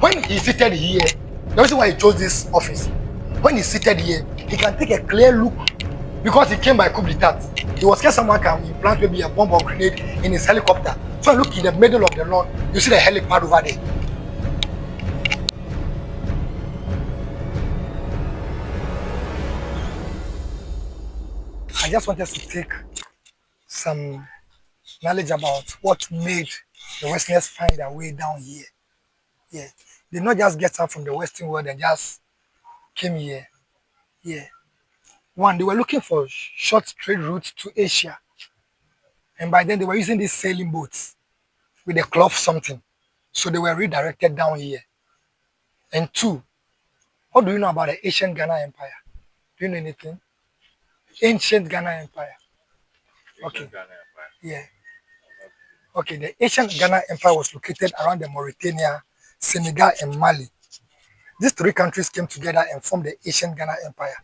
when he's seated here, the reason why he chose this office, when he's seated here, he can take a clear look because he came by coup d'etat. He was scared someone can implant maybe a bomb or grenade in his helicopter. So look in the middle of the lawn, you see the helipad over there. I just wanted to take some knowledge about what made the Westerners find their way down here. Yeah. They not just get up from the Western world and just came here. Yeah. One, they were looking for short trade routes to Asia. And by then they were using these sailing boats with a cloth something. So they were redirected down here. And two, what do you know about the ancient Ghana Empire? Do you know anything? Ancient Ghana Empire. Okay. Yeah. Okay, the ancient Ghana Empire was located around the Mauritania, Senegal, and Mali. These three countries came together and formed the ancient Ghana Empire.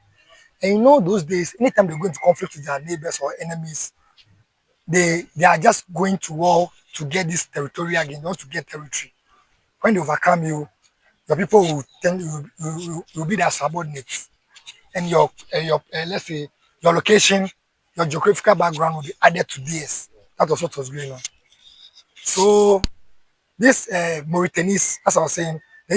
And you know, those days, anytime they go into conflict with their neighbors or enemies, they are just going to war to get this territory again. They want to get territory. When they overcome you, your people will tend will be their subordinates, and your let's say your location, your geographical background will be added to theirs. That was what was going on. So this Mauritianese, as I was saying, the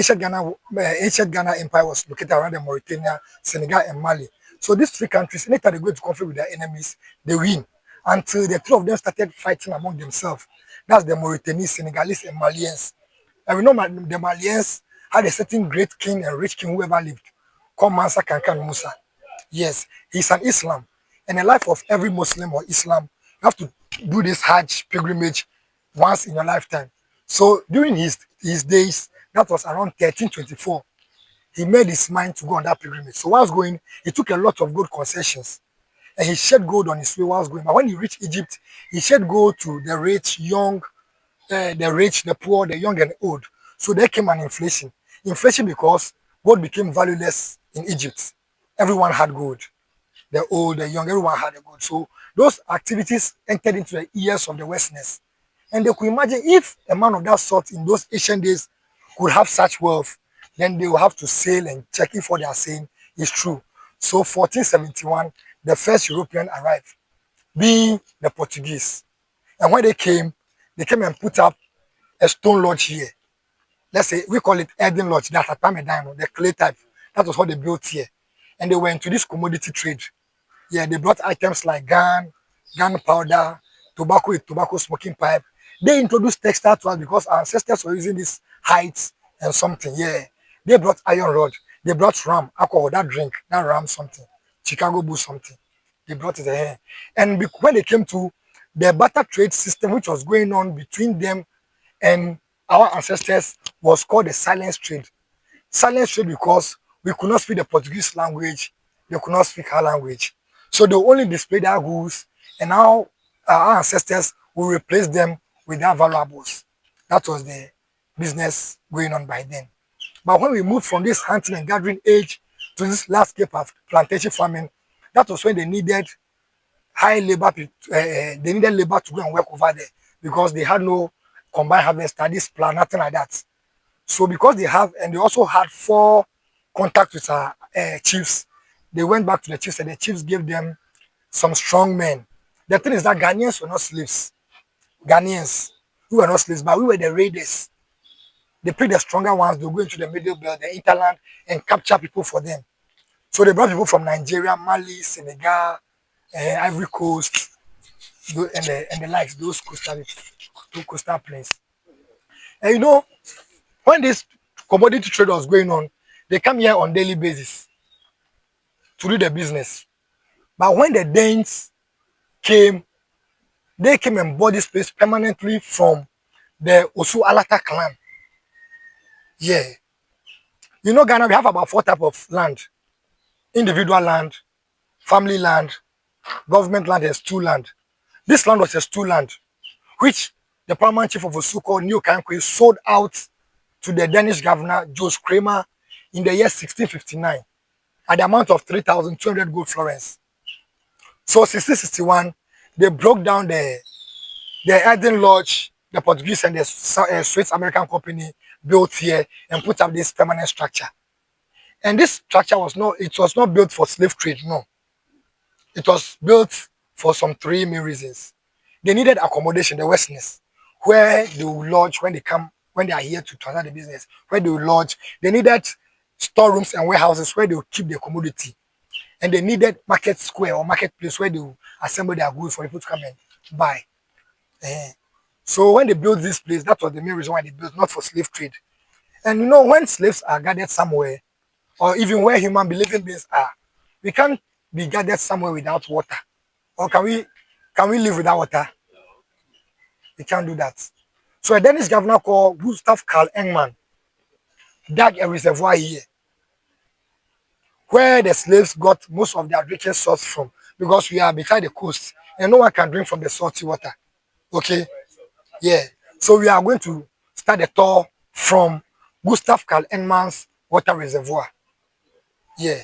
ancient Ghana Empire was located around the Mauritania, Senegal, and Mali. So these three countries, anytime they go into conflict with their enemies, they win. Until the two of them started fighting among themselves. That's the Mauritanians, Senegalese, and Malians. And we know the Malians had a certain great king and rich king who ever lived, called Mansa Kankan Musa. Yes, he's an Islam. And the life of every Muslim or Islam, you have to do this Hajj pilgrimage once in your lifetime. So during his days, that was around 1324, he made his mind to go on that pilgrimage. So while going, he took a lot of gold concessions and he shed gold on his way while going. But when he reached Egypt, he shed gold to the rich, young, the rich, the poor, the young and old. So there came an inflation. Inflation because gold became valueless in Egypt. Everyone had gold. The old, the young, everyone had a gold. So those activities entered into the ears of the Westerners. And they could imagine if a man of that sort in those ancient days could have such wealth, then they will have to sail and check if what they are saying is true. So 1471, the first European arrived, being the Portuguese. And when they came and put up a stone lodge here. Let's say we call it Eden Lodge, that's a Tamarinda, the clay type. That was what they built here. And they went into this commodity trade. Yeah, they brought items like gunpowder, tobacco smoking pipe. They introduced textile to us because our ancestors were using these hides and something. Yeah. They brought iron rod. They brought rum, alcohol, that drink, that rum something. Chicago Bull something. They brought it here. And when they came to the barter trade system, which was going on between them and our ancestors, was called the silence trade. Silence trade because we could not speak the Portuguese language, they could not speak our language. So they only displayed their goods, and now our ancestors will replace them with their valuables. That was the business going on by then. But when we moved from this hunting and gathering age to this landscape of plantation farming, that was when they needed high labor. They needed labor to go and work over there because they had no combined harvest, this plan, nothing like that. So because they have, and they also had 4 contacts with our chiefs, they went back to the chiefs and the chiefs gave them some strong men. The thing is that Ghanaians were not slaves. Ghanaians, we were not slaves, but we were the raiders. They picked the stronger ones, they go into the middle belt, the hinterland, and capture people for them. So they brought people from Nigeria, Mali, Senegal, Ivory Coast, and the likes, those coastal plains. And you know, when this commodity trade was going on, they come here on daily basis to do the business. But when the Danes came, they came and bought this place permanently from the Osu clan. Yeah. You know, Ghana, we have about 4 types of land. Individual land, family land, government land, and stew land. This land was a stew land, which the paramount chief of Osu called New Kankwe sold out to the Danish governor, Joseph Kramer, in the year 1659 at the amount of 3,200 gold florins. So 1661, they broke down the Eden Lodge, the Portuguese and the Swiss American company built here and put up this permanent structure. And this structure was not built for slave trade, no. It was built for some three main reasons. They needed accommodation, the Westerners, where they will lodge when they are here to transact the business, where they will lodge. They needed storerooms and warehouses where they will keep their commodity. And they needed market square or marketplace where they will assemble their goods for people to come and buy. So when they built this place, that was the main reason why they built, not for slave trade. And when slaves are gathered somewhere, or even where living beings are, we can't be gathered somewhere without water. Or can we live without water? We can't do that. So a Danish governor called Gustav Karl Engman dug a reservoir here where the slaves got most of their drinking source from, because we are beside the coast and no one can drink from the salty water. Okay? Yeah. So we are going to start the tour from Gustav Karl Engman's water reservoir. Yeah.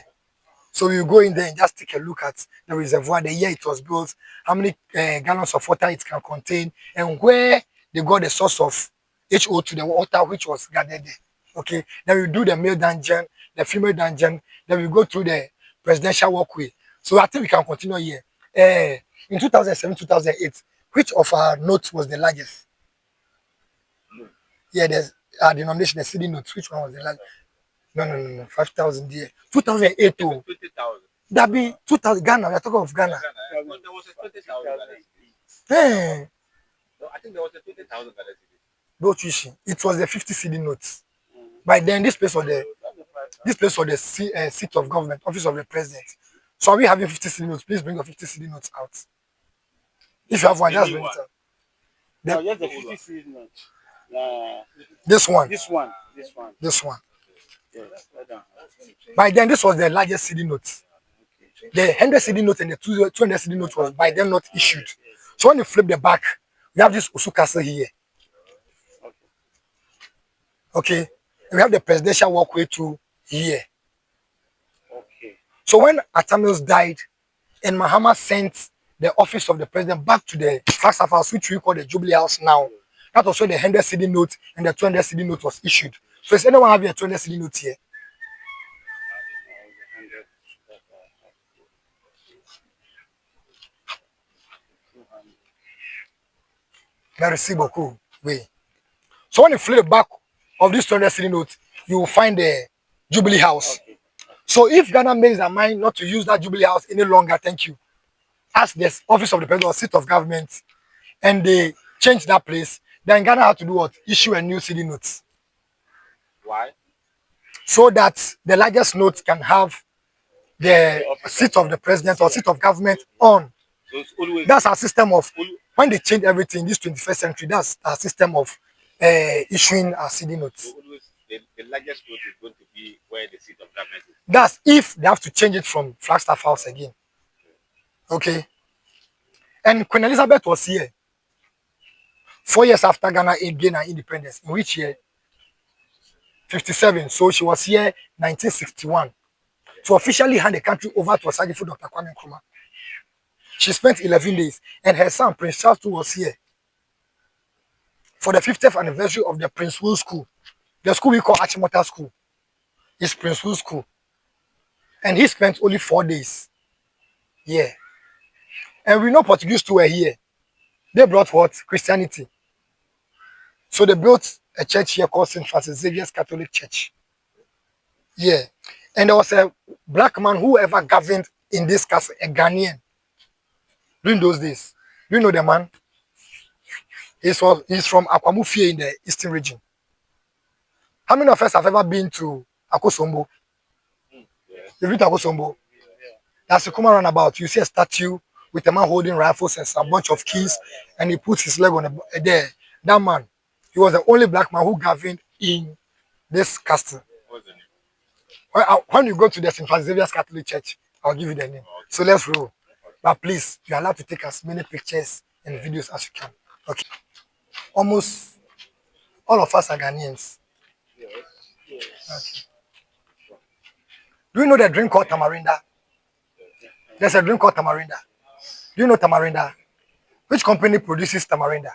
So we will go in there and just take a look at the reservoir, the year it was built, how many gallons of water it can contain, and where they got the source of HO2, the water which was gathered there. Okay, then we do the male dungeon, the female dungeon, then we go through the presidential walkway. So I think we can continue here. In 2007, 2008, which of our notes was the largest? Yeah, there's denomination, the city notes. Which one was the largest? No, 5,000 there. 2008, oh. That be 2000 Ghana. We are talking of Ghana. There was a 20,000. Hey. No, I think there was a 20,000. It was the 50 CD notes. By then, this place was the seat of government, office of the president. So are we having 50 CD notes? Please bring your 50 CD notes out. If you have one, just bring it out. No, just the 50 CD notes. This one. This one. Yes. By then, this was the largest CD notes. The 100 CD note and the 200 CD note was by then not issued. So when you flip the back, we have this Osu Castle here. Okay. And we have the presidential walkway to here. Okay. So when Atamils died, and Mahama sent the office of the president back to the Flagstaff House, which we call the Jubilee House now, that was when the 100 CD note and the 200 CD note was issued. So is anyone having a 200 CD note here? Merci beaucoup. Wait. So when you flip the back of this 200 CD note, you will find the Jubilee House. Okay. So if Ghana makes their mind not to use that Jubilee House any longer, thank you, ask the office of the president or seat of government, and they change that place, then Ghana have to do what? Issue a new CD note. Why? So that the largest note can have the seat of the president or seat of government on. That's our system of, when they change everything, this 21st century, that's our system of issuing our CD notes. So always the largest note is going to be where the seat of government is. That's if they have to change it from Flagstaff House again. Okay. And Queen Elizabeth was here 4 years after Ghana gained her independence. In which year? 57. So she was here 1961 to officially hand the country over to Osagyefo Dr. Kwame Nkrumah. She spent 11 days, and her son Prince Charles too was here for the 50th anniversary of the Prince Will School. The school we call Achimota School is Prince Will School, and he spent only 4 days. Yeah, and we know Portuguese too were here. They brought what? Christianity. So they built a church here called St. Francis Xavier's Catholic Church. Yeah, and there was a black man who ever governed in this castle, a Ghanaian. During those days, do you know the man? He's from Akwamufie in the eastern region. How many of us have ever been to Akosombo? You've been to Akosombo? That's a common runabout. You see a statue with a man holding rifles and a bunch of keys, and he puts his leg on there. That man, he was the only black man who governed in this castle. When you go to the St. Francis Xavier's Catholic Church, I'll give you the name. So let's roll. But please, you're allowed to take as many pictures and videos as you can. Okay. Almost all of us are Ghanaians. Yes. Okay. Do you know the drink called Tamarinda? There's a drink called Tamarinda. Do you know Tamarinda? Which company produces Tamarinda?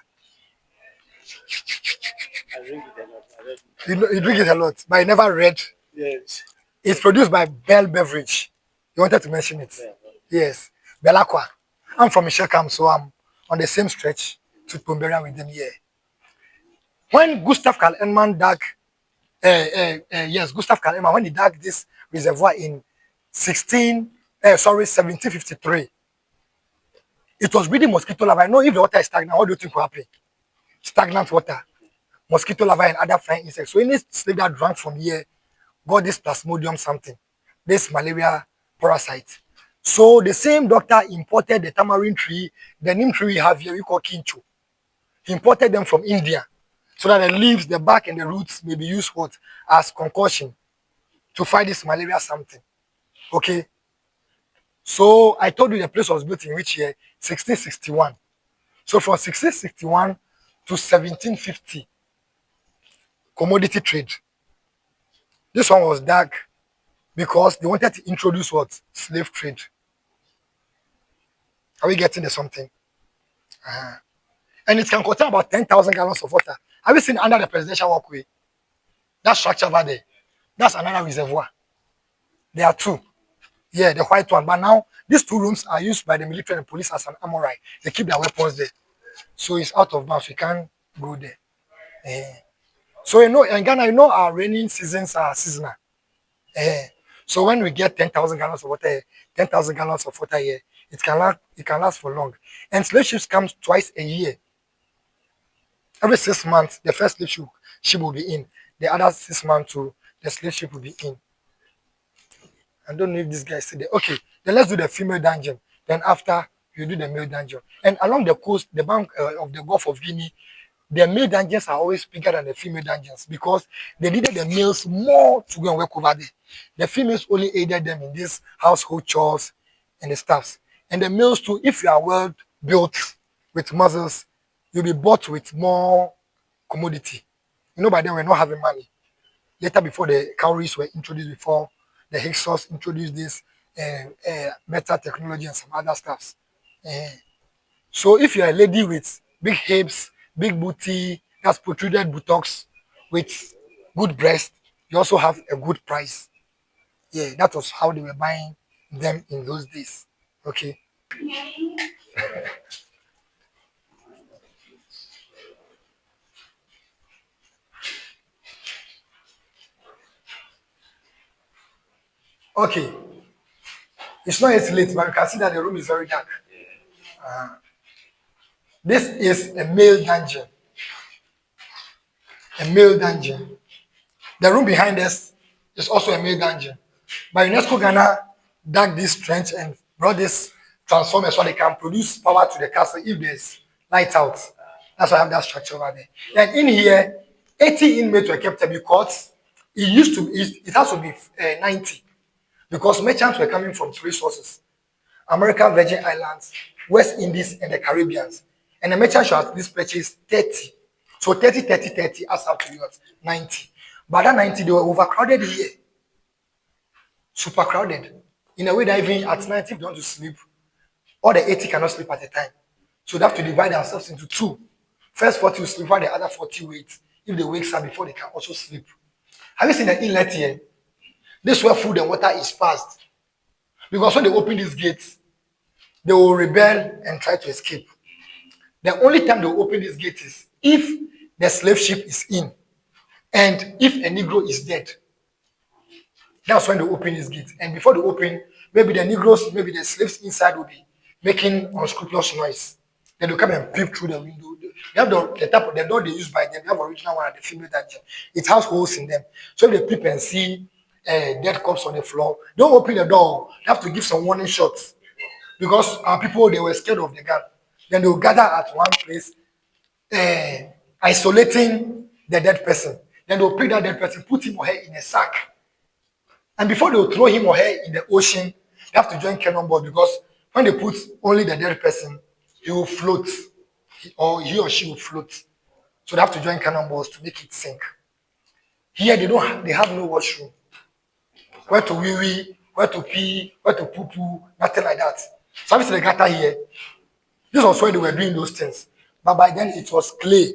You drink it a lot, but I never read. Yes. It's produced by Bell Beverage. You wanted to mention it? Yeah. Yes, Belacqua. I'm from Ishekam, so I'm on the same stretch to Pomberian with them here. When Gustav Karl Ehmann dug, Gustav Karl Ehmann, when he dug this reservoir in 1753, it was breeding mosquito larvae. I know if the water is stagnant, what do you think will happen? Stagnant water, mosquito larvae, and other flying insects. So any slave that drank from here got this plasmodium something, this malaria parasite. So the same doctor imported the tamarind tree, the neem tree we have here, we call kincho. He imported them from India so that the leaves, the bark, and the roots may be used what as concussion to fight this malaria something. Okay. So I told you the place was built in which year? 1661. So from 1661 to 1750, commodity trade. This one was dark because they wanted to introduce what? Slave trade. Are we getting the something? And it can contain about 10,000 gallons of water. Have you seen under the presidential walkway? That structure over there. That's another reservoir. There are two. Yeah, the white one. But now, these two rooms are used by the military and police as an armory. They keep their weapons there. So it's out of bounds. We can't go there. So, in Ghana, our raining seasons are seasonal. So when we get 10,000 gallons of water, 10,000 gallons of water here, it can last for long. And slave ships come twice a year. Every 6 months, the first ship will be in. The other 6 months, too, the slave ship will be in. I don't know if this guy said that. Okay, then let's do the female dungeon. Then after, you do the male dungeon. And along the coast, the bank of the Gulf of Guinea, the male dungeons are always bigger than the female dungeons because they needed the males more to go and work over there. The females only aided them in these household chores and the stuffs. And the males too, if you are well built with muscles, you'll be bought with more commodity. By then we're not having money. Later, before the cowries were introduced, before the Hyksos introduced this better technology and some other stuffs. So if you're a lady with big hips, big booty, that's protruded buttocks, with good breast, you also have a good price. Yeah, that was how they were buying them in those days. Okay. Okay. It's not yet late, but you can see that the room is very dark. This is a male dungeon. A male dungeon. The room behind us is also a male dungeon. But UNESCO Ghana dug this trench and brought this transformer so they can produce power to the castle if there's light out. That's why I have that structure over there. And in here, 80 inmates were kept because it has to be 90 because merchants were coming from three sources: American Virgin Islands, West Indies, and the Caribbeans. And the merchant should at least purchase 30. So 30, 30, 30 adds up to 90. But that 90, they were overcrowded here. Super crowded. In a way that even at night, if they want to sleep, all the 80 cannot sleep at a time. So they have to divide themselves into two. First 40 will sleep while the other 40 wait. If they wake up before they can also sleep. Have you seen the inlet here? This is where food and water is passed. Because when they open these gates, they will rebel and try to escape. The only time they will open this gate is if the slave ship is in and if a Negro is dead. That's when they open this gate. And before they open, maybe the Negroes, maybe the slaves inside will be making unscrupulous noise. Then they'll come and peep through the window. They have the type of the door they use by them. They have original one at the female dungeon. It has holes in them. So if they peep and see dead corpse on the floor, don't open the door. They have to give some warning shots. Because our people, they were scared of the gun. Then they will gather at one place, isolating the dead person. Then they'll pick that dead person, put him or her in a sack. And before they will throw him or her in the ocean, they have to join cannonball because when they put only the dead person, he will float. He or she will float. So they have to join cannonballs to make it sink. Here they have no washroom. Where to wee wee, where to pee, where to poo poo, nothing like that. So obviously the gutter here. This was when they were doing those things. But by then it was clay.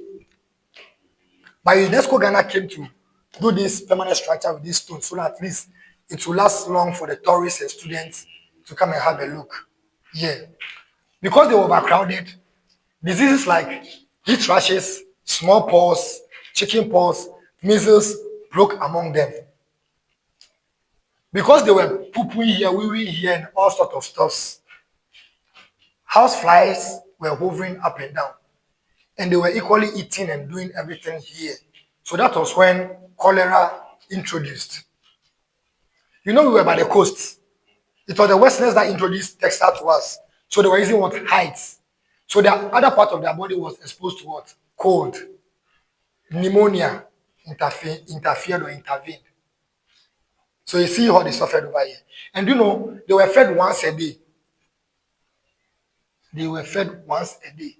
But UNESCO Ghana came to do this permanent structure with this stone so that at least it will last long for the tourists and students to come and have a look. Yeah. Because they were overcrowded, diseases like heat rashes, smallpox, chickenpox, measles broke among them. Because they were pooping here, wee here, and all sorts of stuffs. House flies were hovering up and down, and they were equally eating and doing everything here. So that was when cholera introduced. You know, we were by the coast. It was the Westerners that introduced textile to us. So they were using what? Hides. So the other part of their body was exposed to what? Cold. Pneumonia interfered or intervened. So you see how they suffered over here. And you know, they were fed once a day. They were fed once a day.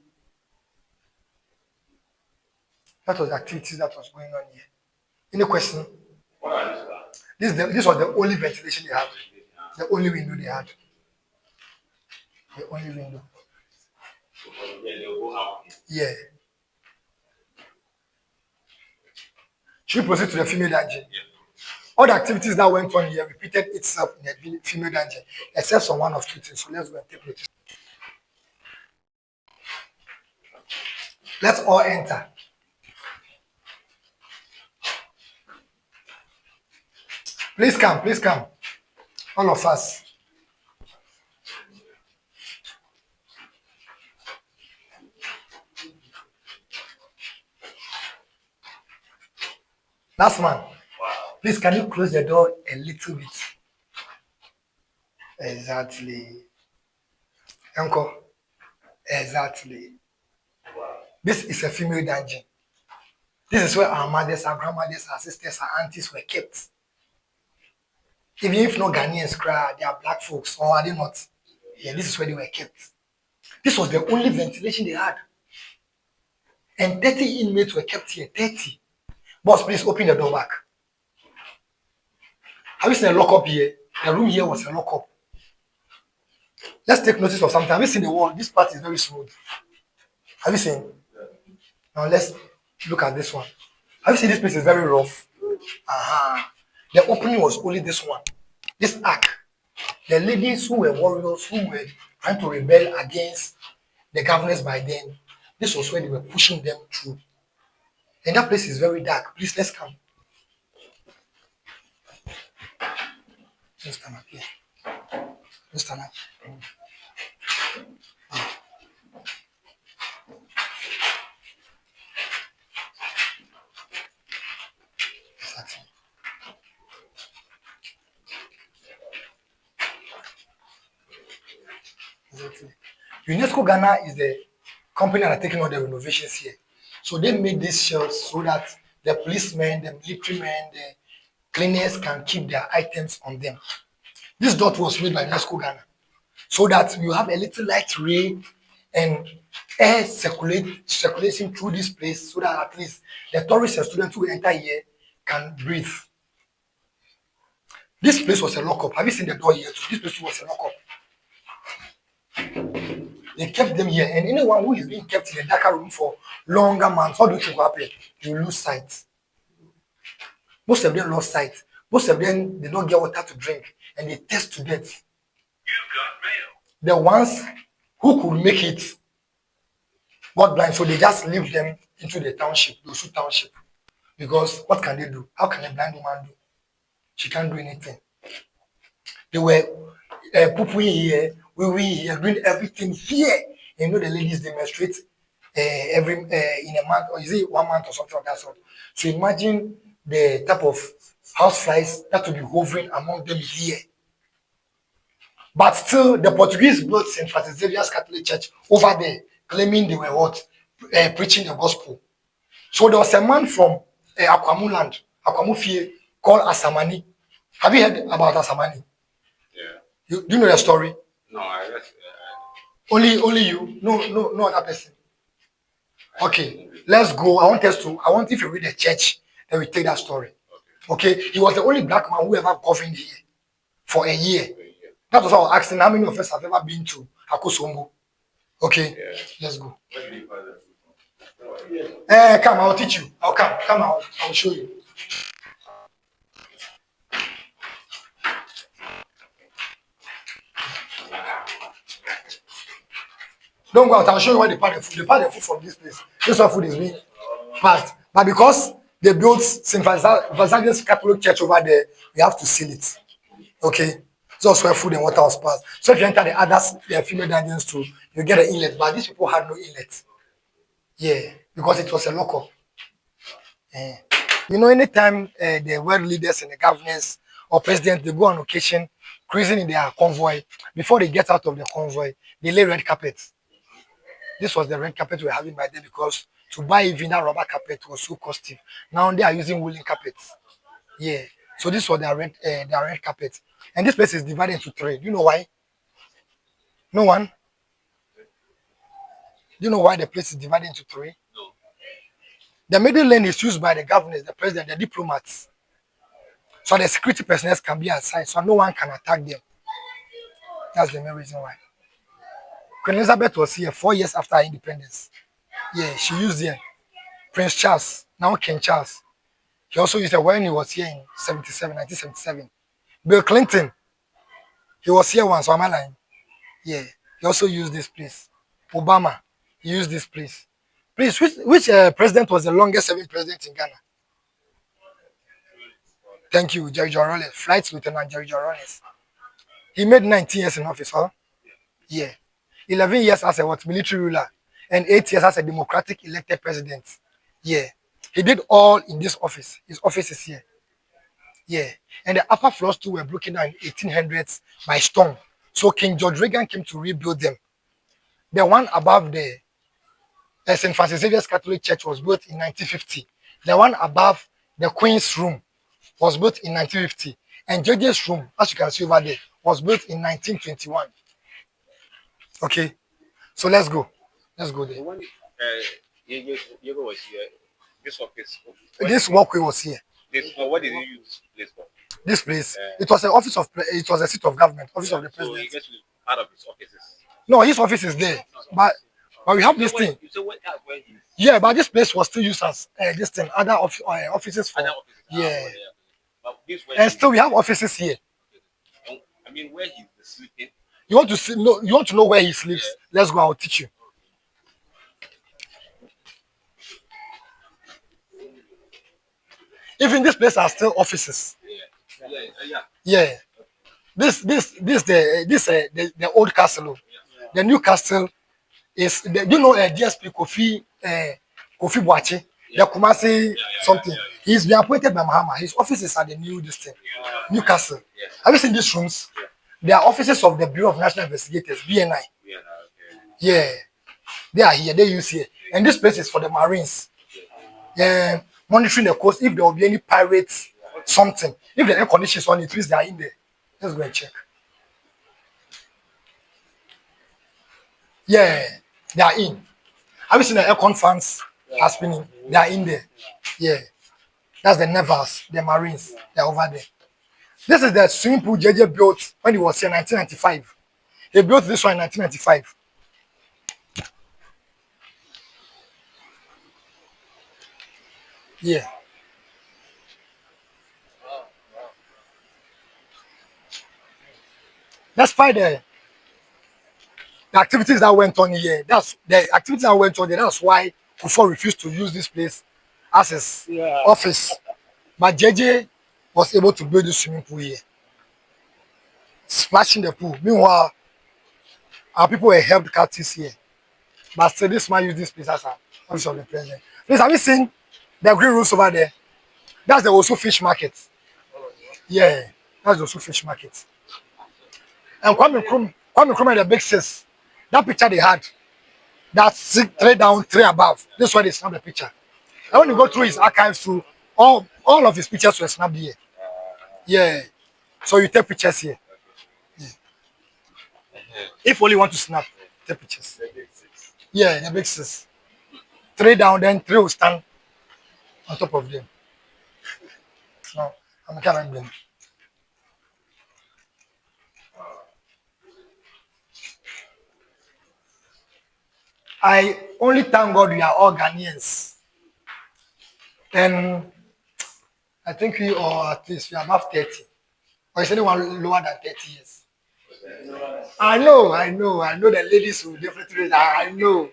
That was the activities that was going on here. Any question? What are these This was the only ventilation they had. The only window they had. The only window. Yeah, they'll go out. Yeah. Should we proceed to the female dungeon? Yeah. All the activities that went on here repeated itself in the female dungeon, except for one of two things. So let's go and take notice. Let's all enter. Please come, please come. All of us. Last one. Wow. Please, can you close the door a little bit? Exactly. Uncle. Exactly. Wow. This is a female dungeon. This is where our mothers, our grandmothers, our sisters, our aunties were kept. Even if no Ghanaians cry, they are black folks, or are they not? Yeah, this is where they were kept. This was the only ventilation they had. And 30 inmates were kept here. 30. Boss, please open the door back. Have you seen a lockup here? The room here was a lockup. Let's take notice of something. Have you seen the wall? This part is very smooth. Have you seen? Now let's look at this one. Have you seen this place is very rough? The opening was only this one. This arc. The ladies who were warriors, who were trying to rebel against the governors by then, this was where they were pushing them through. And that place is very dark. Please, let's come. Let's stand up here. Let's stand up. Exactly. Exactly. UNESCO Ghana is the company that are taking all the renovations here. So they made these shelves so that the policemen, the military men, the cleaners can keep their items on them. This dot was made by UNESCO Ghana so that you have a little light ray and air circulating through this place so that at least the tourists and students who enter here can breathe. This place was a lockup. Have you seen the door here? This place was a lockup. They kept them here, and anyone who is being kept in a darker room for longer months, what do you think will happen? You lose sight. Most of them lost sight. Most of them they don't get water to drink, and they thirst to death. The ones who could make it got blind, so they just leave them into the township, the Osu township. Because what can they do? How can a blind woman do? She can't do anything. They were pooping here, we here, doing everything here. And you know the ladies they menstruate every in a month, or is it 1 month or something of that sort. So imagine the type of house flies that will be hovering among them here. But still, the Portuguese built St. Francis Xavier's Catholic Church over there, claiming they were what? Preaching the gospel. So there was a man from Akwamu land, Akwamu Fie, called Asamani. Have you heard about Asamani? Yeah. Do you know the story? No, I guess. Only you? No other person. Okay, let's go. I want if you read the church, then we take that story. Okay, he was the only black man who ever governed here for a year. That was why I was asking how many of us have ever been to Akosombo. Okay, yeah. Let's go. Come, I'll teach you. I'll come. I'll show you. Don't go out. I'll show you why they pack the food. They pack the food from this place. This one food is being packed. But because they built St. Vincent's Catholic Church over there, we have to seal it. Okay? Just where food and water was passed. So if you enter the others, the female dungeons too, you get an inlet. But these people had no inlet. Yeah, because it was a local. Eh. You know, anytime the world leaders and the governors or presidents, they go on occasion, cruising in their convoy, before they get out of the convoy, they lay red carpets. This was the red carpet we were having by then because to buy even that rubber carpet was so costly. Now they are using woolen carpets. Yeah. So this was their red carpet. And this place is divided into three. Do you know why? No one? Do you know why the place is divided into three? The middle lane is used by the governors, the president, the diplomats. So the security personnel can be assigned, so no one can attack them. That's the main reason why. Queen Elizabeth was here 4 years after her independence. Yeah, she used here. Prince Charles, now King Charles. He also used it when he was here in 1977. Bill Clinton, he was here once, so am I lying? Yeah, he also used this place. Obama, he used this place. Please, which president was the longest serving president in Ghana? Thank you, Jerry Rawlings, Flight Lieutenant Jerry Rawlings. He made 19 years in office, huh? Yeah. 11 years as a military ruler and 8 years as a democratic elected president. Yeah. He did all in this office. His office is here. Yeah. And the upper floors too were broken down in 1800s by storm. So King George Reagan came to rebuild them. The one above the St. Francis Xavier's Catholic Church was built in 1950. The one above the Queen's Room was built in 1950. And Judge's Room, as you can see over there, was built in 1921. Okay. So let's go. Let's go there. When Diego was here, this office. This walkway was here. What did you use this for? This place, it was an office of, it was a seat of government, office of the So president. he gets part of his offices. No, his office is there, but we have this thing. So that's where he's. Yeah, but this place was still used as this thing, other offices for. Other offices. Yeah, But this where and still we have offices here. I mean, where he's sleeping. You want to see? No, you want to know where he sleeps? Let's go. I'll teach you. Even this place are still offices. Yeah. The old castle. The new castle is you know DSP Kofi Boache, the Kumasi something. He's been appointed by Mahama. His office is at the new district, new castle. Have you seen these rooms? They are offices of the Bureau of National Investigators, BNI. Yeah, they are here. They use here, and this place is for the Marines. Yeah, monitoring the coast. If there will be any pirates, something. If the air conditions on, it means they are in there. Let's go and check. Yeah, they are in. Have you seen the aircon fans are spinning? They are in there. Yeah, that's the navals, the Marines. They're over there. This is the swimming pool JJ built when he was here in 1995. He built this one in 1995. Yeah. Despite the activities that went on here, that's the activities that went on here. That's why Kufo refused to use this place as his office. But JJ was able to build this swimming pool here, splashing the pool. Meanwhile, our people were helped captives here. But still, this man used this place as an office of the president. Please, have you seen the green roofs over there? That's the Osu fish market. Yeah, that's the Osu fish market. And Kwame Nkrumah, the big sis, that picture they had, that's 3 down, 3 above. This is why they snapped the picture. And when you go through his archives, through all of his pictures were snapped here. Yeah. So you take pictures here. Yeah. If only you want to snap, take pictures. Yeah, the big sis. 3 down, then 3 will stand on top of them. No, I'm carrying them. I only thank God we are all Ghanaians. And I think we are at least we are above 30. Or is anyone lower than 30 years? I know the ladies will definitely. I know.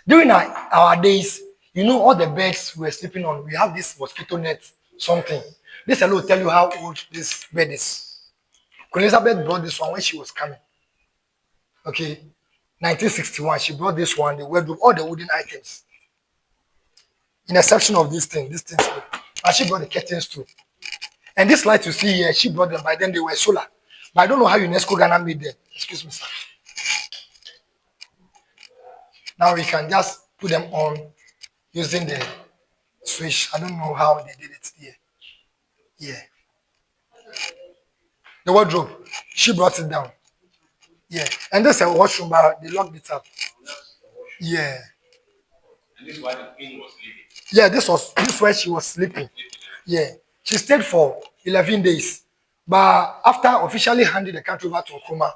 During our days, you know, all the beds we were sleeping on, we have this mosquito net, something. This alone will tell you how old this bed is. Queen Elizabeth brought this one when she was coming. Okay, 1961, she brought this one, the wardrobe, all the wooden items. In exception of this thing, and she brought the curtains too. And this light you see here, she brought them. By then they were solar. But I don't know how UNESCO Ghana made them. Excuse me, sir. Now we can just put them on using the switch. I don't know how they did it here. Yeah. The wardrobe, she brought it down. Yeah. And this is a washroom, but they locked it up. Yeah. And this is why the queen was leaving. Yeah, this where she was sleeping. Yeah. She stayed for 11 days. But after officially handing the country over to Nkrumah,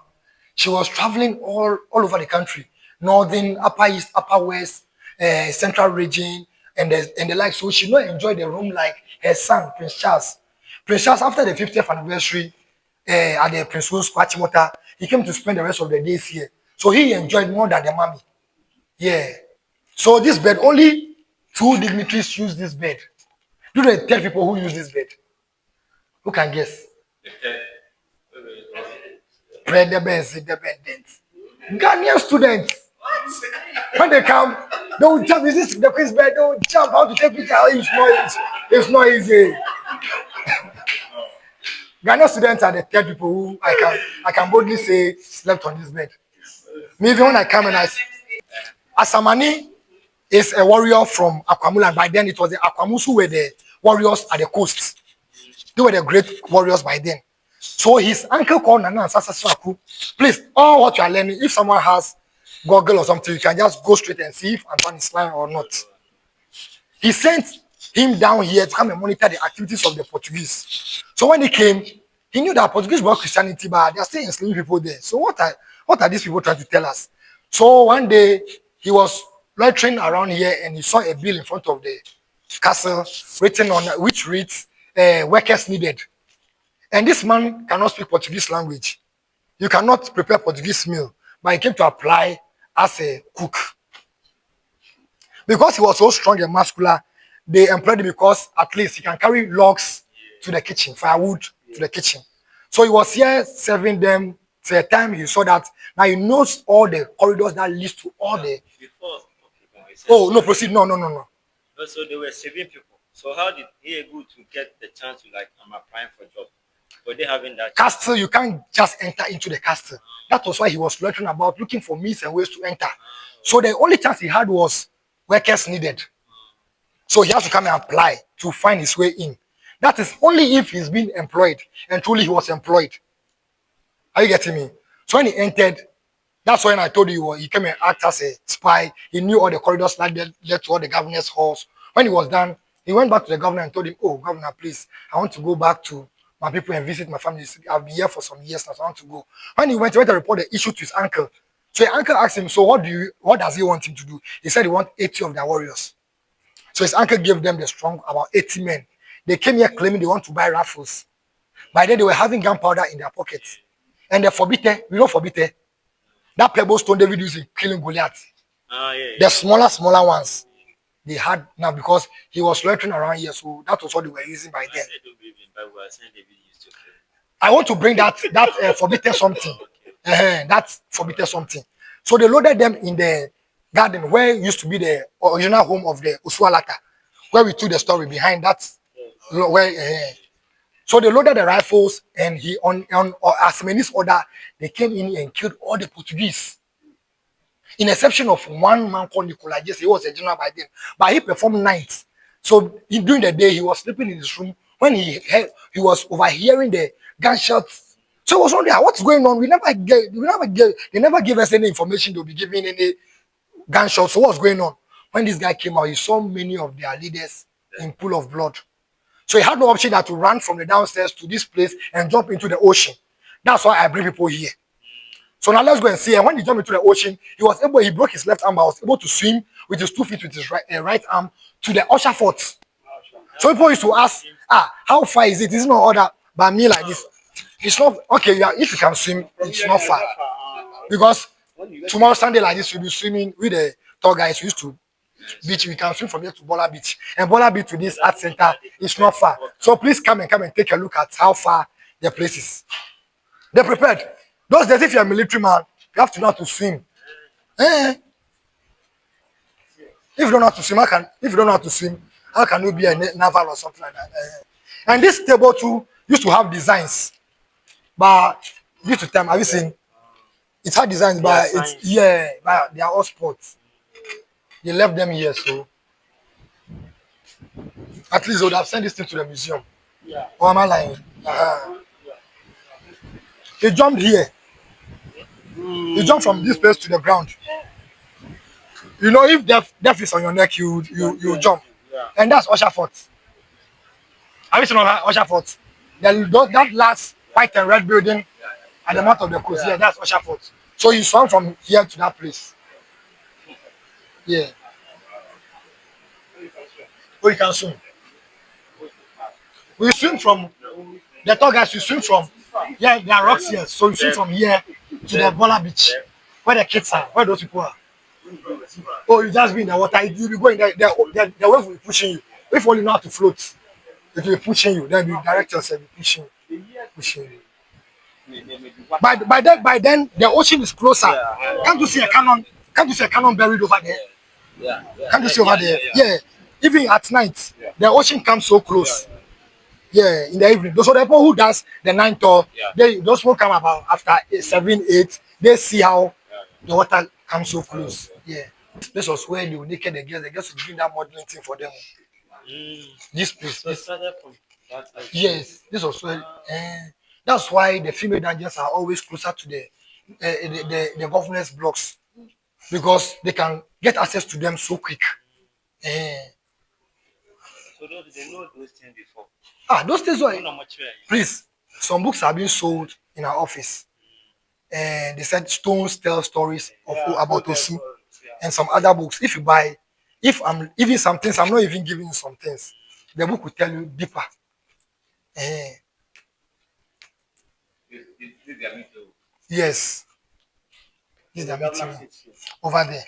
she was traveling all over the country. Northern, Upper East, Upper West, Central region, and the like. So she not enjoy the room like her son, Prince Charles. Prince Charles, after the 50th anniversary at the Prince William Squatch Water, he came to spend the rest of the days here. So he enjoyed more than the mommy. Yeah. So this bed, only two dignitaries use this bed. Do they tell people who use this bed? Who can guess? The third. Read the bed, sit the bed, dance. Ghanaian students, when they come, they will jump. Is this the quiz bed? They will jump. How to take picture? It's not easy. Ghanaian students are the third people who I can boldly say slept on this bed. Me, even when I come and Asamani is a warrior from Akwamulan. By then, it was the Akwamus who were the warriors at the coast. They were the great warriors by then. So his uncle called Nana and Sasa Swaku. Please, all what you are learning, if someone has Google or something, you can just go straight and see if Antoine is lying or not. He sent him down here to come and monitor the activities of the Portuguese. So when he came, he knew that Portuguese brought Christianity, but they are still enslaving people there. So what are these people trying to tell us? So one day he was loitering around here and he saw a bill in front of the castle written on which reads workers needed. And this man cannot speak Portuguese language. You cannot prepare Portuguese meal, but he came to apply as a cook. Because he was so strong and muscular, they employed him because at least he can carry logs to the kitchen, firewood to the kitchen. So he was here serving them till the time he saw that now he knows all the corridors that leads to all the. Before, Oh no, proceed. No. So they were saving people. So how did he able to get the chance to like I'm applying for job? But they having that castle, you can't just enter into the castle. That was why he was learning about looking for means and ways to enter. So the only chance he had was workers needed. So he has to come and apply to find his way in. That is only if he's been employed, and truly he was employed. Are you getting me? So when he entered, that's when I told you he came and acted as a spy. He knew all the corridors that led to all the governor's halls. When he was done, he went back to the governor and told him, "Oh, governor, please, I want to go back to my people and visit my family. I've been here for some years now, so I want to go." When he went to report the issue to his uncle. So his uncle asked him, "So what does he want him to do?" He said he wants 80 of their warriors. So his uncle gave them the strong, about 80 men. They came here claiming they want to buy rifles. By then they were having gunpowder in their pockets. And the forbidden, we know forbidden. That pebble stone David used in killing Goliath. The smaller ones they had now because he was loitering around here, so that was what they were using by then. I want to bring that forbidden something. That forbidden something. So they loaded them in the garden where it used to be the original home of the Usualata, where we took the story behind that. Where so they loaded the rifles and he on Asamani's order, they came in and killed all the Portuguese. In exception of one man called Nicolas, he was a general by then, but he performed nights. So during the day, he was sleeping in his room. When he was overhearing the gunshots. So he was wondering what's going on. They never gave us any information. They'll be giving any gunshots. So what's going on? When this guy came out, he saw many of their leaders in pool of blood. So he had no option than to run from the downstairs to this place and jump into the ocean. That's why I bring people here. So now let's go and see. And when he jumped into the ocean, he broke his left arm, but was able to swim with his 2 feet with his right arm to the Usher Fort. So people used to ask, how far is it? It's not order by me like this. It's not okay. Yeah, if you can swim, it's not far because tomorrow Sunday like this, we'll be swimming with the tour guys. We used to beach. We can swim from here to Bola Beach, and Bola Beach to this art center is not far. So please come and take a look at how far the place is. They're prepared. Those days, if you're a military man, you have to know how to swim. Eh? If you don't know how to swim, if you don't know how to swim, how can you be a naval or something like that? And this table too used to have designs, but due to time, have you seen? It had designs, but but they are all sports. They left them here, so at least they would have sent this thing to the museum. Or am I lying? He jumped here. He jumped from this place to the ground. You know, if death is on your neck, you jump. And that's Usher Fort. Have you seen Usher Fort? That last white and red building at the mouth of the coast. Yeah, that's Usher Fort. So he swam from here to that place. Yeah. Oh, you can swim. We swim from the tour guys. You swim from there are rocks here. So you swim from here to the Bola Beach, where the kids are, where those people are. Oh, you just be in the water. You'll be going there. The wave will be pushing you. If only know how to float, it will be pushing you. Then you direct yourself, pushing you. By then, the ocean is closer. Can't you see a cannon? Can't you see a cannon buried over there? Can't you see over there? Yeah. Even at night, the ocean comes so close. Yeah, in the evening. Those are the people who dance the night tour. Those will come about after 7, 8. They see how the water comes so close. Yeah. This was where they would naked the girls. The girls would bring that modeling thing for them. This place. Yes, this was where. That's why the female dancers are always closer to the governance blocks because they can get access to them so quick. So they know those things before. Those things were. Please, some books are being sold in our office. And they said stones tell stories about Osu and some other books. If you buy, if I'm even some things, I'm not even giving you some things. The book will tell you deeper. Yes. This is the meeting over there.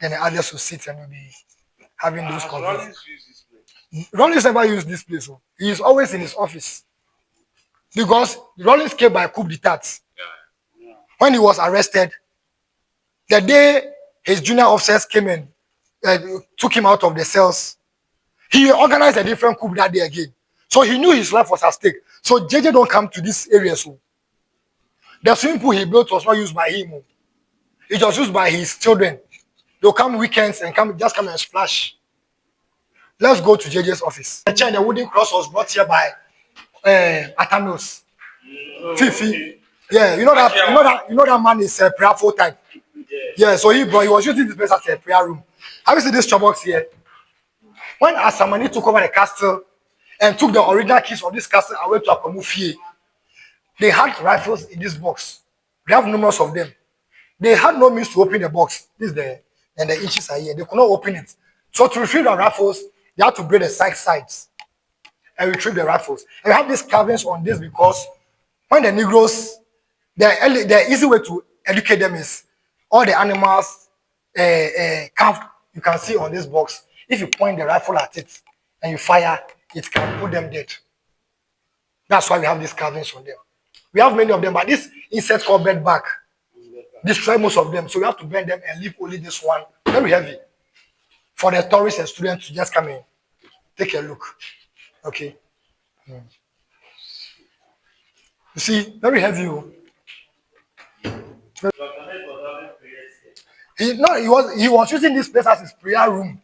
Then the others will sit and will be having those conversations. Rawlings never used this place. So he is always in his office. Because Rawlings came by coup d'etat. When he was arrested, the day his junior officers came in, took him out of the cells, he organized a different coup that day again. So he knew his life was at stake. So JJ don't come to this area. So the swimming pool he built was not used by him. It was used by his children. They'll come weekends and come and splash. Let's go to JJ's office. The wooden cross was brought here by Atanos. Fifi. Yeah, you know that man is a prayerful type. Yeah, so he was using this place as a prayer room. Have you seen this box here? When Asamani took over the castle and took the original keys of this castle away to Akamufie, they had rifles in this box. They have numerous of them. They had no means to open the box. The inches are here. They could not open it. So to retrieve the rifles, they had to break the sides and retrieve the rifles. And we have these carvings on this because when the Negroes, the easy way to educate them is all the animals carved you can see on this box. If you point the rifle at it and you fire, it can put them dead. That's why we have these carvings on them. We have many of them, but this insect called bedbug destroy most of them. So we have to burn them and leave only this one. Very heavy. For the tourists and students to just come in. Take a look. Okay. You see, very heavy. He was using this place as his prayer room.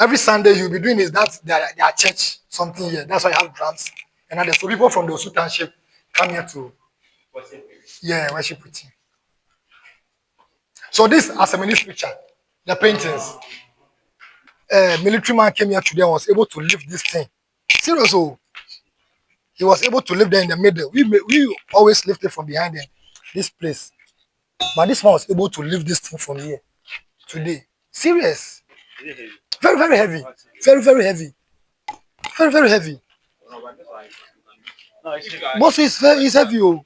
Every Sunday he'll be doing their church something here. That's why I have drums. And others. So people from the Osu Township come here to worship with him. So this Asamani's picture, the paintings. Military man came here today and was able to lift this thing. Seriously, he was able to lift there in the middle. We always lift it from behind them, this place. But this one was able to lift this thing from here today. Serious. Very, very heavy. Very, very heavy. Very, very heavy. No, it's Boss, it's heavy. Oh.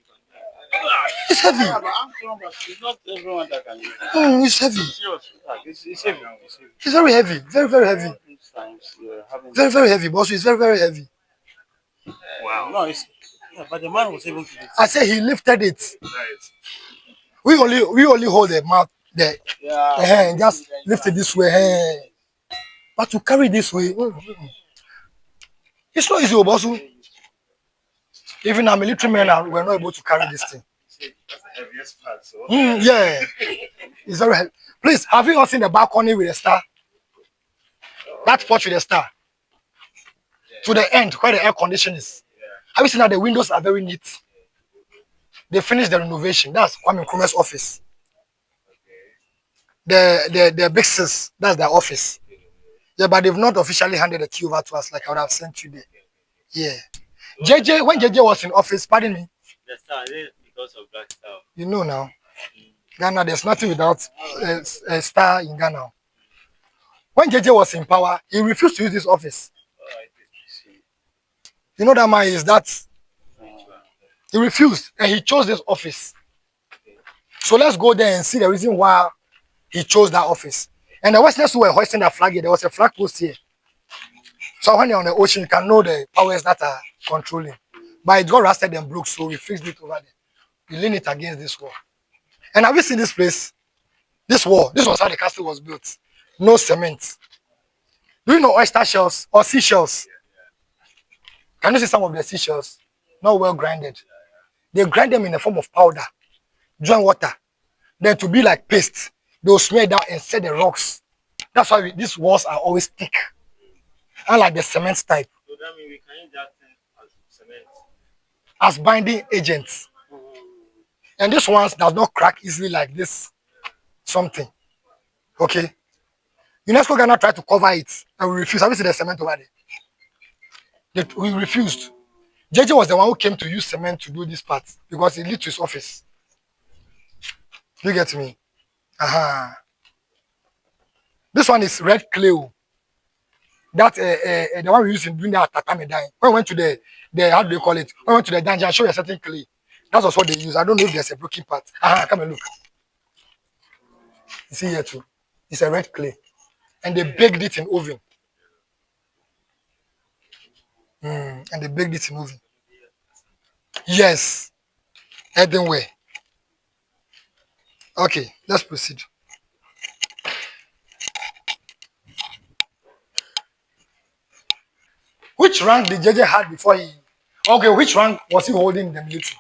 It's heavy. yeah, but I'm strong, but it's not everyone that can use it. It's heavy. Seriously, like, it's heavy. It's heavy. It's very heavy. Very, very heavy. These times, you're having. Very, very heavy, boss. It's very, very heavy. Wow. No, it's. Yeah, but the man was able to do it. I say he lifted it. We only hold the mouth there. Yeah. And just lift it this way. But to carry this way, it's not easy, oh, boss. Even our military men were not able to carry this thing. That's the heaviest part. So Yeah. It's very heavy. Please, have you not seen the balcony with the star? That porch with the star. To the end, where the air condition is. Have you seen that the windows are very neat? They finished the renovation. That's Kwame Nkrumah's office. The big sis, that's their office. Yeah, but they've not officially handed the key over to us like I would have sent you there. Yeah. When JJ was in office, pardon me. The star, because of Black Star. You know now. Ghana, there's nothing without a star in Ghana. When JJ was in power, he refused to use this office. You know that man is that he refused and he chose this office. So let's go there and see the reason why he chose that office. And the Westerners who were hoisting that flag here, there was a flag post here. So when you're on the ocean, you can know the powers that are controlling. But it got rusted and broke, so we fixed it over there. We lean it against this wall. And have you seen this place? This wall. This was how the castle was built. No cement. Do you know oyster shells or seashells? Can you see some of the seashells? Not well grinded. They grind them in the form of powder, join water, then to be like paste. They'll smear down and set the rocks. That's why these walls are always thick. Unlike the cement type. So that means we can use that thing as cement. As binding agents. And this one does not crack easily like this. Something. Okay. UNESCO Ghana tried to cover it and we refused. Have you seen the cement over there? We refused. JJ was the one who came to use cement to do this part because it leads to his office. You get me? This one is red clay. That the one we used in doing that Tamarinda. When we went to the how do they call it? When we went to the dungeon, I show you a certain clay. That was what they use. I don't know if there's a broken part. Come and look. You see here too. It's a red clay. And they baked it in oven. And they baked it in oven. Yes. Edenware. Okay, let's proceed. Which rank did JJ had before he? Okay, which rank was he holding in the military?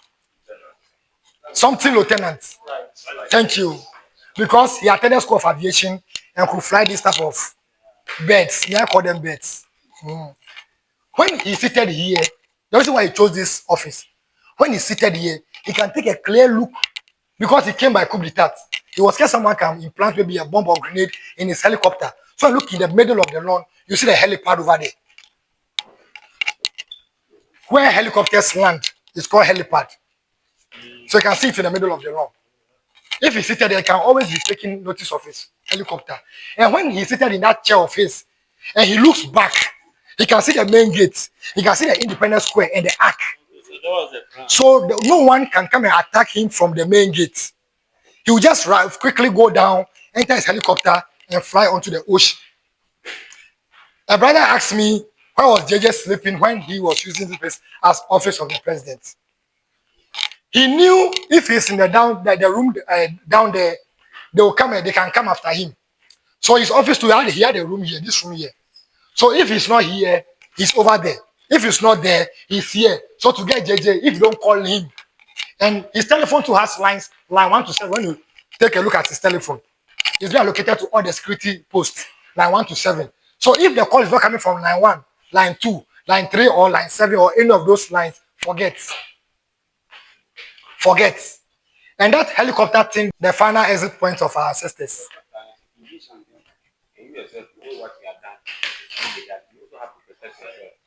Something lieutenant. Thank you. Because he attended School of Aviation and could fly this type of birds. Yeah, I call them birds. When he seated here, the reason why he chose this office, when he's seated here, he can take a clear look because he came by coup d'etat. He was scared someone can implant maybe a bomb or grenade in his helicopter. So look in the middle of the lawn, you see the helipad over there. Where helicopters land is called helipad. So you can see it in the middle of the lawn. If he's seated there, he can always be taking notice of his helicopter. And when he's seated in that chair of his, and he looks back, he can see the main gate. He can see the Independence Square and the arc. So no one can come and attack him from the main gate. He will just quickly go down, enter his helicopter, and fly onto the ocean. A brother asked me, why was JJ sleeping when he was using this place as office of the president? He knew if he's in the room down there, they will come and they can come after him. So his office he had a room here, this room here. So if he's not here, he's over there. If he's not there, he's here. So to get JJ, if you don't call him, and his telephone too has lines, line 1 to 7. When you take a look at his telephone, it's been allocated to all the security posts, line 1 to 7. So if the call is not coming from line 1, line 2, line 3, or line 7, or any of those lines, forget. And that helicopter thing, the final exit point of our ancestors.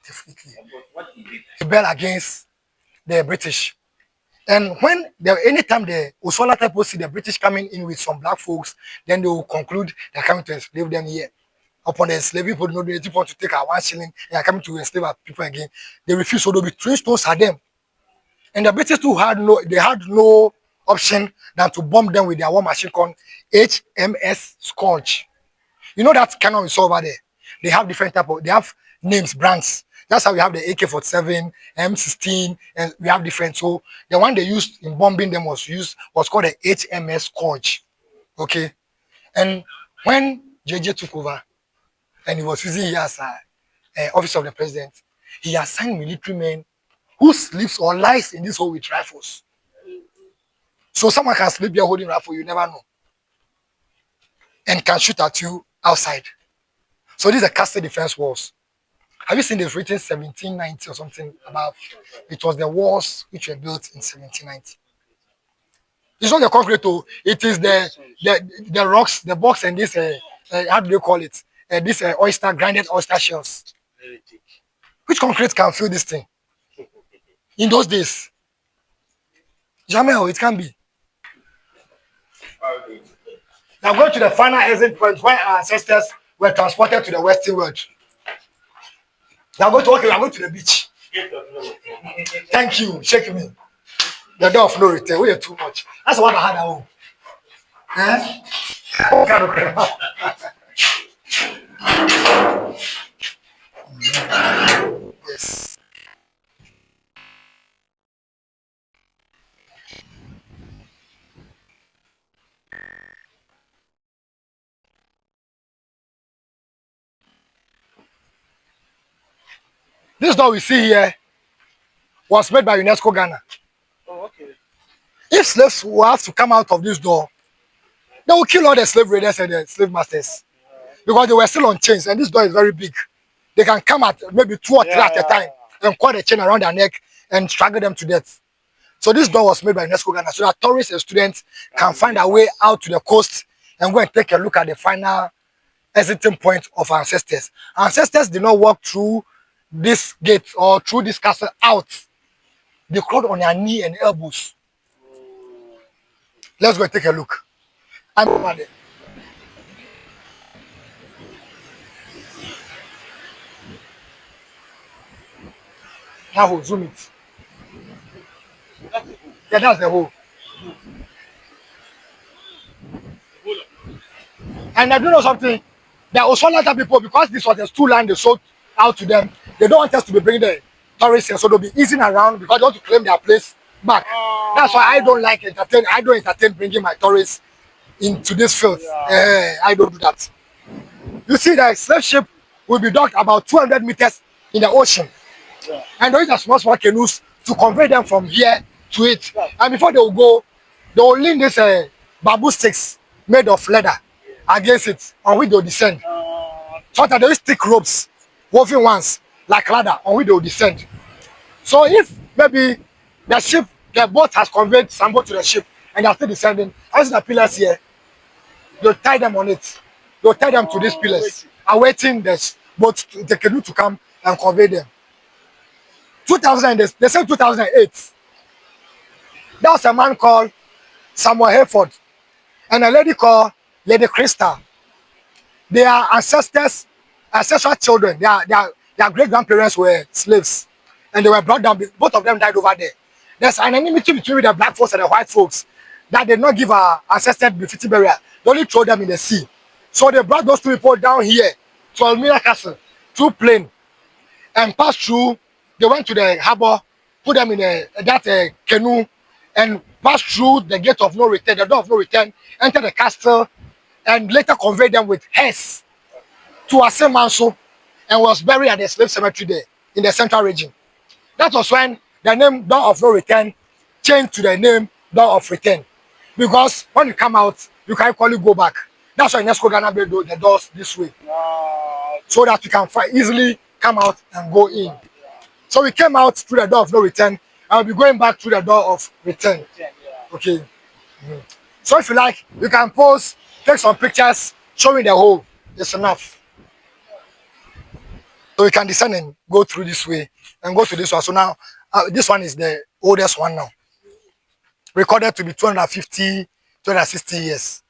Definitely. Rebel against the British. And when anytime the Osola type will see the British coming in with some black folks, then they will conclude they're coming to enslave them here. Upon the enslaving people, they want to take our 1 shilling and are coming to enslave our people again. They refuse, so they'll be throwing stones at them. And the British too had no option than to bomb them with their war machine called HMS Scourge. You know that cannon we saw over there. They have different they have names, brands. That's how we have the AK-47, M16, and we have different. So the one they used in bombing them was called the HMS Scourge. Okay, and when JJ took over and he was using it as office of the president, he assigned military men who sleeps or lies in this hole with rifles. So someone can sleep there holding rifle, you never know, and can shoot at you outside. So these are castle defense walls. Have you seen this written 1790 or something about? It was the walls which were built in 1790. It's not the concrete, though. It is the rocks, the box, and this how do you call it? This grinded oyster shells. Which concrete can fill this thing? In those days, Jamel, it can be. Now going to the final exit point where our ancestors were transported to the Western world. Now go to we are going to the beach. Thank you, shake me. The door of no return. We are too much. That's what I had at home. Eh? Yes. This door we see here was made by UNESCO Ghana. Oh, okay. If slaves will have to come out of this door, they will kill all the slave raiders and the slave masters because they were still on chains, and this door is very big. They can come at maybe 2 or 3 at a time and cut a chain around their neck and strangle them to death. So this door was made by UNESCO Ghana so that tourists and students can find a way out to the coast and go and take a look at the final exiting point of our ancestors. Our ancestors did not walk through this gate or through this castle out. They crawled on their knee and elbows. Let's go and take a look. I'm over there. Now zoom it. Yeah, that's the hole. And I do know something. There are also other people, because this was a stool land they sold out to them. They don't want us to be bringing the tourists here, so they'll be easing around because they want to claim their place back. That's why I don't entertain bringing my tourists into this field. I don't do that. You see, the slave ship will be docked about 200 meters in the ocean. And those are small canoes to convey them from here to it. And before they will go, they will lean this bamboo sticks made of leather against it, on which they will descend. Sometimes they will stick ropes, woven ones, like ladder, on which they will descend. So if maybe the boat has conveyed somebody to the ship and they are still descending, as the pillars here, they'll tie them on it. They'll tie them to these pillars, awaiting the canoe to come and convey them. 2000, they said 2008. That was a man called Samuel Hayford and a lady called Lady Crystal. Their ancestral children, their great grandparents were slaves, and they were brought down. Both of them died over there. There's an enmity between the black folks and the white folks that did not give our ancestors befitting burial. They only throw them in the sea. So they brought those two people down here to Osu Castle through plane and passed through. They went to the harbor, put them in that canoe, and passed through the gate of no return, the door of no return, entered the castle, and later conveyed them with hearse to Asamani and was buried at the slave cemetery there in the central region. That was when the name Door of No Return changed to the name Door of Return. Because when you come out, you can equally go back. That's why UNESCO Ghana built the doors this way. So that you can easily come out and go in. So we came out through the Door of No Return, and we'll be going back through the Door of Return. Okay. So if you like, you can pose, take some pictures, showing the hole. It's enough. So we can descend and go through this way and go to this one. So now, this one is the oldest one now. Recorded to be 250, 260 years.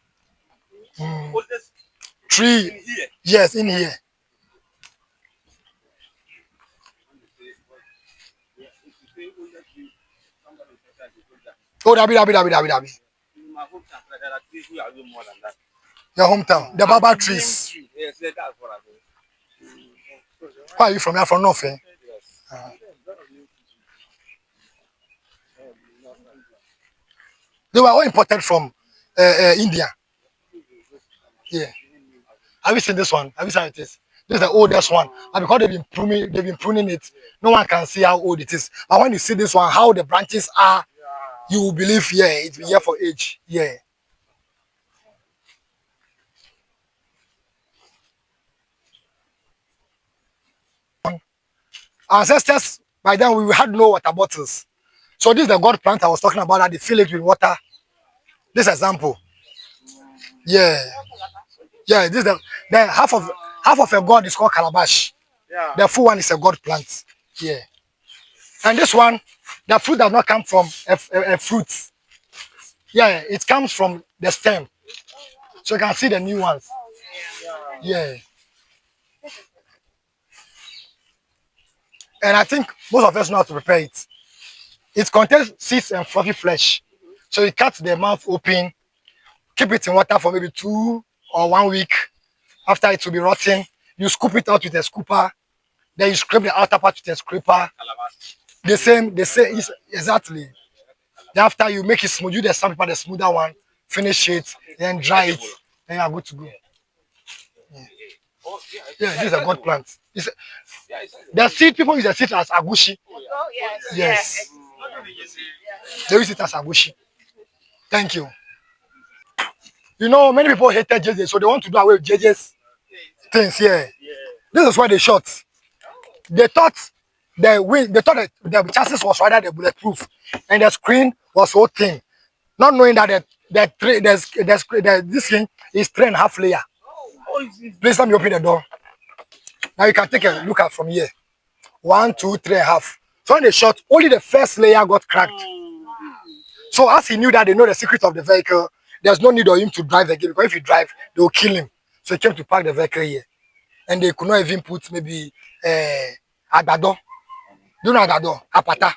Three, yes, in here. Oh, Dabi. My hometown, there are trees who are doing more than that. Your hometown, the Baba trees. Yes, that's what I mean. Where are you from? You're from North, eh? They were all imported from India. Yeah. Have you seen this one? Have you seen how it is? This is the oldest one. And because they've been pruning it, no one can see how old it is. But when you see this one, how the branches are, you will believe, yeah, it's been here for age. Yeah. Our ancestors, by then, we had no water bottles. So this is the God plant I was talking about, that they fill it with water. This example. Yeah. Yeah, this is the half of a god is called calabash. Yeah. The full one is a god plant. Yeah. And this one, the fruit does not come from a fruit. Yeah, it comes from the stem. So you can see the new ones. Yeah. And I think most of us know how to prepare it. It contains seeds and fluffy flesh. So you cut the mouth open, keep it in water for maybe 2 or 1 week. After it will be rotten, you scoop it out with a scooper. Then you scrape the outer part with a scraper. The same is exactly. Then after you make it smooth, you the sandpaper, the smoother one, finish it, then dry it, then you are good to go. Yeah, this is a god plant. The seed, people use the seed as agushi. Yes. They use it as agushi. Thank you. You know, many people hated JJ, so they want to do away with JJ's things here. This is why they shot. They thought that the chassis was rather the bulletproof, and the screen was so thin, not knowing that this thing is 3.5 layer. Please let me open the door. Now you can take a look at from here. 1, 2, 3.5. So when they shot, only the first layer got cracked. So as he knew that they know the secret of the vehicle, there's no need for him to drive again, because if he drive, they will kill him. So he came to park the vehicle here. And they could not even put maybe agbado. Do you know agbado? Apata.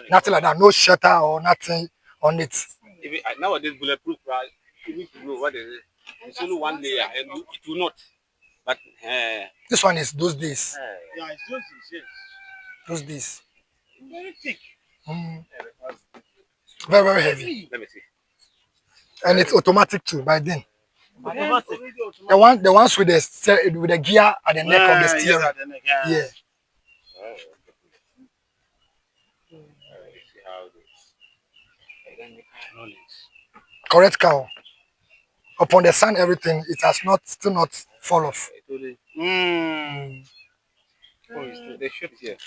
Nothing like that. No shutter or nothing on it. Nowadays, bulletproof, right? You need to know what it is. It's only one layer, and it will not. But this one is those days. Yeah, it's those days. Yes. Those days. Very thick. Very, very heavy. Let me see. And it's automatic too by then. Automatic. The ones with the gear at the neck of the steering. Yeah. Correct cow. Upon the sun, everything, it has still not fall off. Oh, they shipped here.